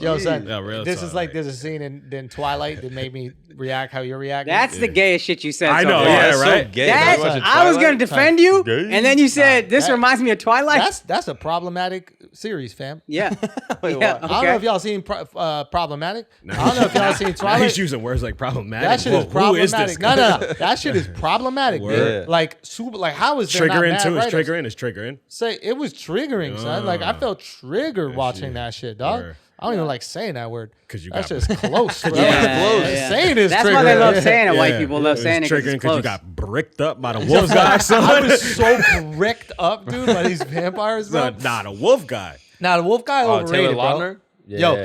Yo, son, this is like there's a scene in Twilight that made me react how you're reacting. That's the gayest shit you said. I know, right? So gay. I was gonna defend you, and then you said this reminds me of Twilight. That's a problematic series, fam. Yeah. Wait, yeah. Okay. I don't know if y'all seen problematic. No. I don't know if y'all seen Twilight. He's using words like problematic. That shit is problematic. No. That shit is problematic, dude. Like super. Like how is there triggering not too? mad It's triggering. It's triggering. Say it was triggering, son. Like I felt triggered watching that shit, dog. Word. I don't even like saying that word. Because you that's got just close, bro. Yeah. Saying is that's triggering. why they love saying it. White people love saying it triggering because you got bricked up by the wolf guy. I was so bricked up, dude, by these vampires, bro. Nah, the wolf guy. Nah, the wolf guy overrated, bro. Yeah. Yo,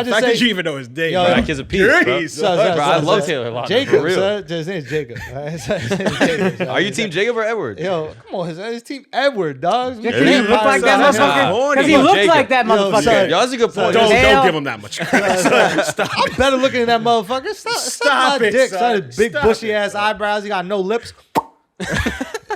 the fact that you even know his name, bro. That kid's a piece, bro. I love Taylor Lautner. Jacob, for real. son. His name's Jacob. Jacob. Are you team Jacob or Edward? Yo, come on, his team Edward, dog. Because he look like that motherfucker. Because he looks like that motherfucker. Yo, that's a good point. Don't give him that much credit. Stop. I'm better looking at that motherfucker. Stop my dick, son. His big bushy ass eyebrows. He got no lips.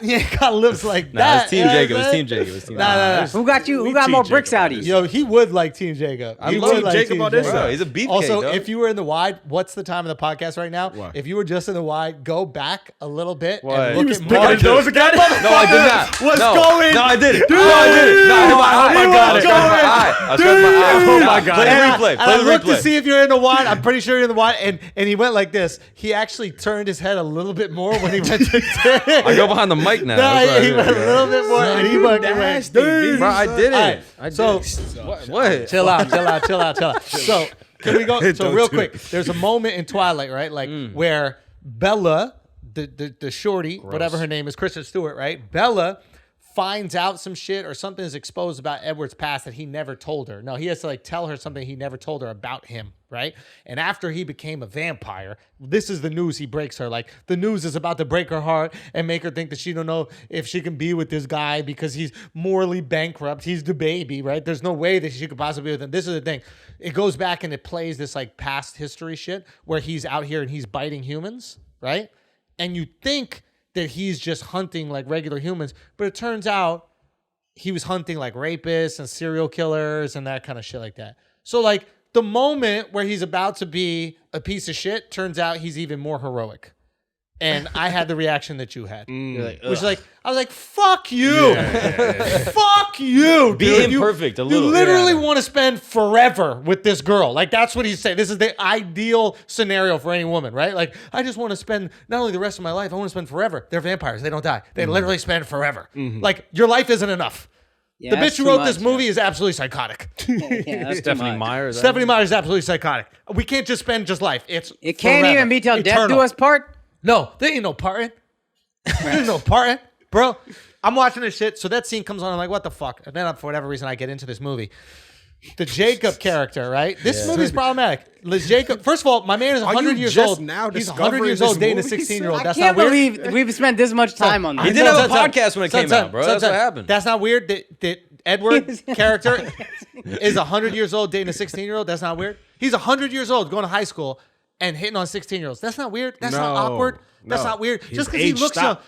He ain't got lips like that. It's Team Jacob. It's Team Jacob. Nah. Who got you? Who got more bricks out of you? Yo, he would like Team Jacob. I love Jacob on this side. He's a beefcake. Also, if you were in the wide, what's the time of the podcast right now? What? If you were just in the wide, go back a little bit What? and look He was at picking Mark. his nose again? No, I did not. What's no. going? No, I did it. Dude, no, I did it. No, oh my God. I scratched my eye. I scratched my eye. Oh my God. Play the And replay. I Play the looked to replay. see if you're in the wide. I'm pretty sure you're in the wide. And he went like this. He actually turned his head a little bit more when he went to I go behind the mic now. No, he went a little bit more. And he went, Bro, I did it. Right, so What? chill out. So can we go? So Don't real do quick, it. there's a moment in Twilight, right? Like where Bella, the shorty, whatever her name is, Kristen Stewart, right? Bella finds out some shit or something is exposed about Edward's past that he never told her. No, he has to like tell her something he never told her about him, right? And after he became a vampire, this is the news he breaks her. Like the news is about to break her heart and make her think that she don't know if she can be with this guy because he's morally bankrupt. He's the baby, right? There's no way that she could possibly be with him. This is the thing. It goes back and it plays this like past history shit where he's out here and he's biting humans, right? And you think that he's just hunting like regular humans, but it turns out he was hunting like rapists and serial killers and that kind of shit like that. So like the moment where he's about to be a piece of shit, turns out he's even more heroic. And I had the reaction that you had. Like, which like, I was like, fuck you. Fuck you. Be dude. imperfect a You little. literally want to spend forever with this girl. Like that's what he's saying. This is the ideal scenario for any woman, right? Like I just want to spend not only the rest of my life, I want to spend forever. They're vampires. They don't die. They literally spend forever. Like your life isn't enough. Yeah, the that's bitch who too wrote much, this movie is absolutely psychotic. Yeah, that's Stephanie Meyer. Stephanie Meyer is absolutely psychotic. We can't just spend just life. It can't forever. even be till death Eternal. do us part. No, there ain't no parting. There's no parting. Bro, I'm watching this shit. So that scene comes on. I'm like, what the fuck? And then for whatever reason, I get into this movie. The Jacob character, right? This movie's problematic. Liz Jacob, first of all, my man is 100 years old. He's 100 years old dating a 16-year-old. I That's can't not weird. believe we've spent this much time on He this. did have a podcast when it came out, bro. That's what happened. That's not weird that Edward character is 100 years old dating a 16-year-old. That's not weird. He's 100 years old going to high school and hitting on 16-year-olds. That's not weird. That's not awkward. That's not weird. Just because he looks young.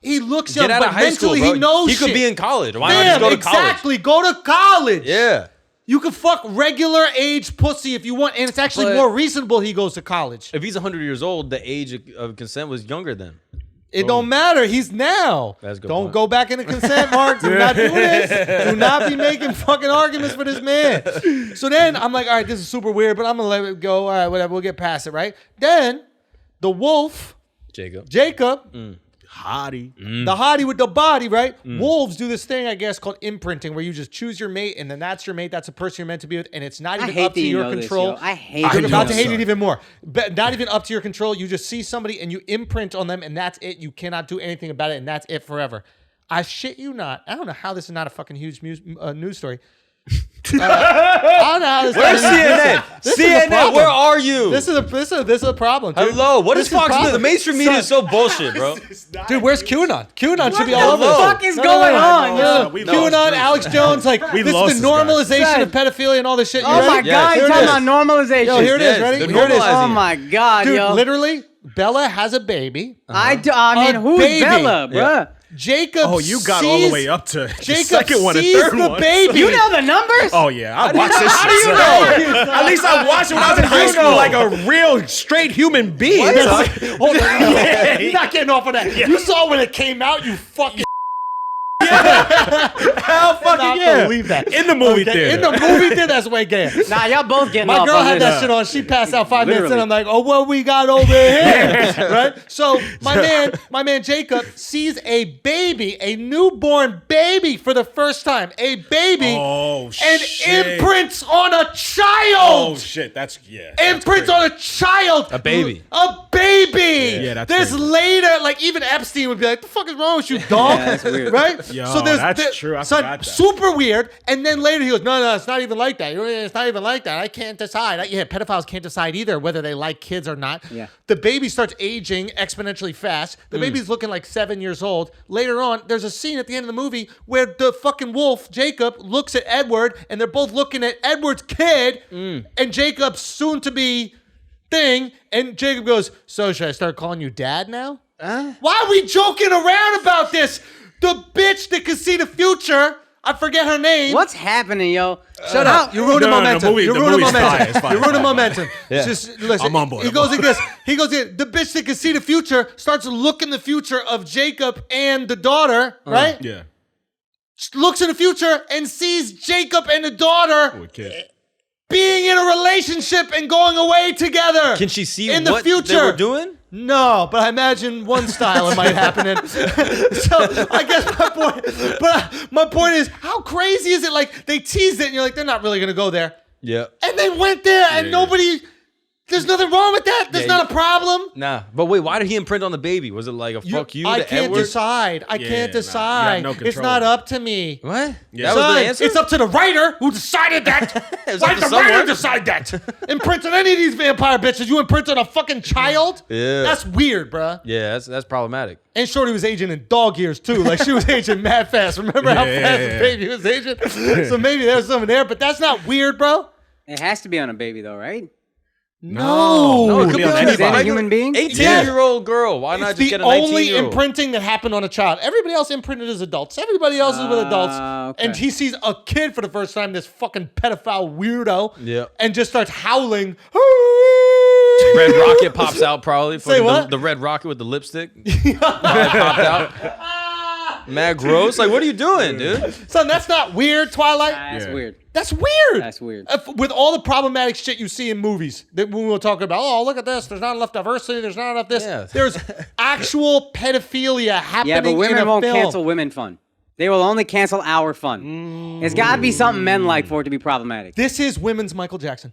He looks young, Get out of but high school, mentally bro. he knows He could shit. be in college. Why Damn, not just go to college? exactly. Go to college. Yeah. You can fuck regular age pussy if you want, and it's actually But- more reasonable he goes to college. If he's 100 years old, the age of consent was younger then. It don't matter. He's now. That's a good Don't point. go back into consent, Mark. Do not do this. Do not be making fucking arguments for this man. So then I'm like, all right, this is super weird, but I'm going to let it go. All right, whatever. We'll get past it, right? Then the wolf, Jacob, Hottie. the hottie with the body, right? Wolves do this thing, I guess, called imprinting, where you just choose your mate, and then that's your mate. That's the person you're meant to be with, and it's not even up to your control. I hate You're it. about to hate it even more. But not even up to your control. You just see somebody and you imprint on them, and that's it. You cannot do anything about it, and that's it forever. I shit you not. I don't know how this is not a fucking huge news story. I don't know how this. Where's CNN? This is a CNN, problem. where are you? This is a problem. Dude. Hello, what is This Fox News? The problem. mainstream media is so bullshit, bro. Dude, where's QAnon? QAnon should be all What over the this. fuck is going on? No, We QAnon, lost Alex Jones, like We this lost is the this guy. normalization of pedophilia and all this shit. You Oh ready? my Yes. God, Here you're it talking is. about normalization. Yo, here it is. Yes, Ready? they're Here it is. normalizing Oh my God, Dude, yo. literally, Bella has a baby. I mean, A who's baby. Bella, bruh? Jacob. Oh, you got all the way up to the Jacob second one and sees third the one. baby. You know the numbers? Oh, yeah. I watched this How do shit. you son. know? At least I watched it when I was in high school like a real straight human being. Hold on. You're not getting off of that. You saw when it came out, you fucking. Hell fucking yeah. Believe that. In the movie theater. In the movie theater, that's way gay. Nah, y'all both getting My off girl on had this. that shit on. She passed out 5 minutes in. Literally. I'm like, oh, what we got over here? Right? So my man Jacob sees a baby, a newborn baby for the first time. A baby. Oh, and shit. imprints on a child. Oh, shit. That's, yeah. Imprints on a child. A baby. A baby. Yeah, that's There's crazy. later, like even Epstein would be like, the fuck is wrong with you, dog? Yeah, that's weird. Right? Yo, so that's true. I son, forgot that. super weird. And then later he goes, no, it's not even like that. It's not even like that. I can't decide. Yeah, pedophiles can't decide either whether they like kids or not. Yeah. The baby starts aging exponentially fast. The baby's looking like 7 years old. Later on, there's a scene at the end of the movie where the fucking wolf, Jacob, looks at Edward, and they're both looking at Edward's kid, and Jacob's soon-to-be thing, and Jacob goes, so should I start calling you dad now? Why are we joking around about this? The bitch that can see the future, I forget her name. What's happening, yo? Shut up. You're ruining No, momentum. the You're ruining movie's momentum. fire. It's fire. You're ruining momentum. Yeah. Just listen. I'm on board. He I'm goes on like this. He goes, the bitch that can see the future starts looking the future of Jacob and the daughter, right? Yeah. Looks in the future and sees Jacob and the daughter With kids. being in a relationship and going away together. Can she see in the what future? they were doing? No, but I imagine one style it might happen in. So I guess my point is, how crazy is it? Like they teased it, and you're like, they're not really gonna go there, Yeah. and they went there, and Yeah. nobody. There's nothing wrong with that. There's Yeah, not a problem. Nah. But wait, why did he imprint on the baby? Was it like a fuck you I to can't Edward? decide. I Yeah, can't nah, decide. you have no It's control. not up to me. What? Yeah. That was Son, the answer? it's up to the writer who decided that. It's Why up did to the writer someone. decide that? Imprint on any of these vampire bitches. You imprint on a fucking child? Yeah. That's weird, bruh. Yeah, that's problematic. And Shorty was aging in dog years too. Like she was aging mad fast. Remember how fast the baby was aging? So maybe there's something there, but that's not weird, bro. It has to be on a baby, though, right? No. it could be on Is it a anybody. human being? 18-year-old girl. Why not It's just the get a only 19-year-old? imprinting that happened on a child. Everybody else imprinted as adults. Everybody else is with adults. Okay. And he sees a kid for the first time, this fucking pedophile weirdo, Yeah. and just starts howling. Red rocket pops out probably. Say Fucking what? The red rocket with the lipstick. Popped out. Mad gross. Like, what are you doing, dude? Son, that's not weird, Twilight. That's Yeah. weird. That's weird. That's weird. With all the problematic shit you see in movies, that when we were talking about, oh, look at this, there's not enough diversity, there's not enough this. Yeah. There's actual pedophilia happening Yeah, but in women a won't film. cancel women fun. They will only cancel our fun. It's got to be something men like for it to be problematic. This is women's Michael Jackson.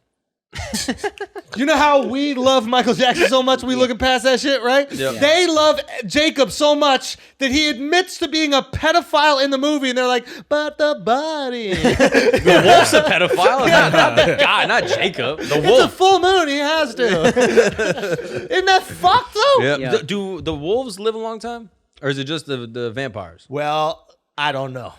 You know how we love Michael Jackson so much we looking past that shit, right? Yep. Yeah. They love Jacob so much that he admits to being a pedophile in the movie, and they're like, but the body. The wolf's a pedophile. Not the guy, not Jacob. The It's a wolf. full moon, he has to. Isn't that fucked though? Yeah. Yeah. Do the wolves live a long time? Or is it just the vampires? Well, I don't know.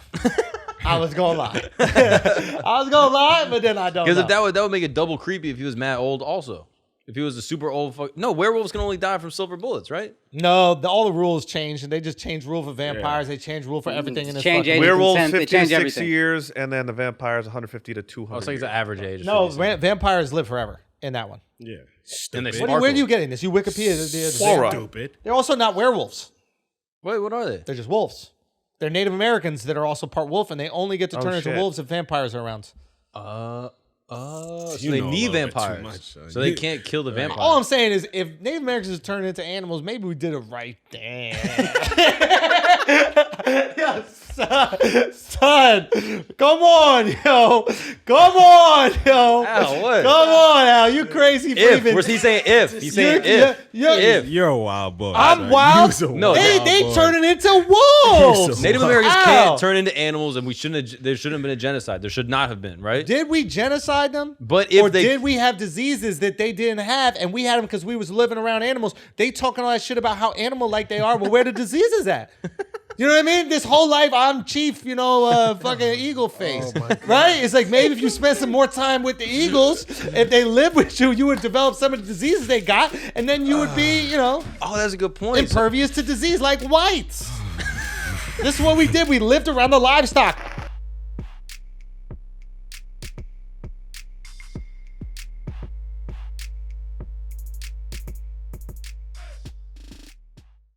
I was gonna lie. I was gonna lie, but then I don't know. Because if that would make it double creepy if he was mad old also. If he was a super old no, werewolves can only die from silver bullets, right? No, all the rules changed, and they just changed rule for vampires. They changed rule for everything in this Change fucking age. Werewolves consent, they 50 to change 60 everything. years, and then the vampires 150 to 200. Oh, it's like it's years. the average age. No, vampires live forever in that one. Yeah. And they Where are you getting this? You Wikipedia. Stupid. They're also not werewolves. Wait, what are they? They're just wolves. They're Native Americans that are also part wolf, and they only get to turn into shit. wolves if vampires are around. So You they know a need little bit too vampires. much, son. So they can't kill the vampires. All I'm saying is, if Native Americans turn into animals, maybe we did it right then. Yeah, son, come on, yo. Come on, yo. Al, what? Come on, Al. You crazy for If. even... Where's he saying if? He's saying You're- if. you're- If. You're a wild boy. I'm son. wild. You's a No, wild They boy. turning into wolves. so- Native Americans Ow. can't turn into animals, and there shouldn't have been a genocide. There should not have been, right? Did we genocide them? But if or they- did we have diseases that they didn't have, and we had them because we was living around animals? They talking all that shit about how animal-like they are. Well, where the diseases at? You know what I mean? This whole life, I'm chief, fucking eagle face, right? It's like maybe if you spend some more time with the eagles, if they live with you, you would develop some of the diseases they got, and then you would be, Oh, that's a good point. impervious to disease like whites. This is what we did. We lived around the livestock.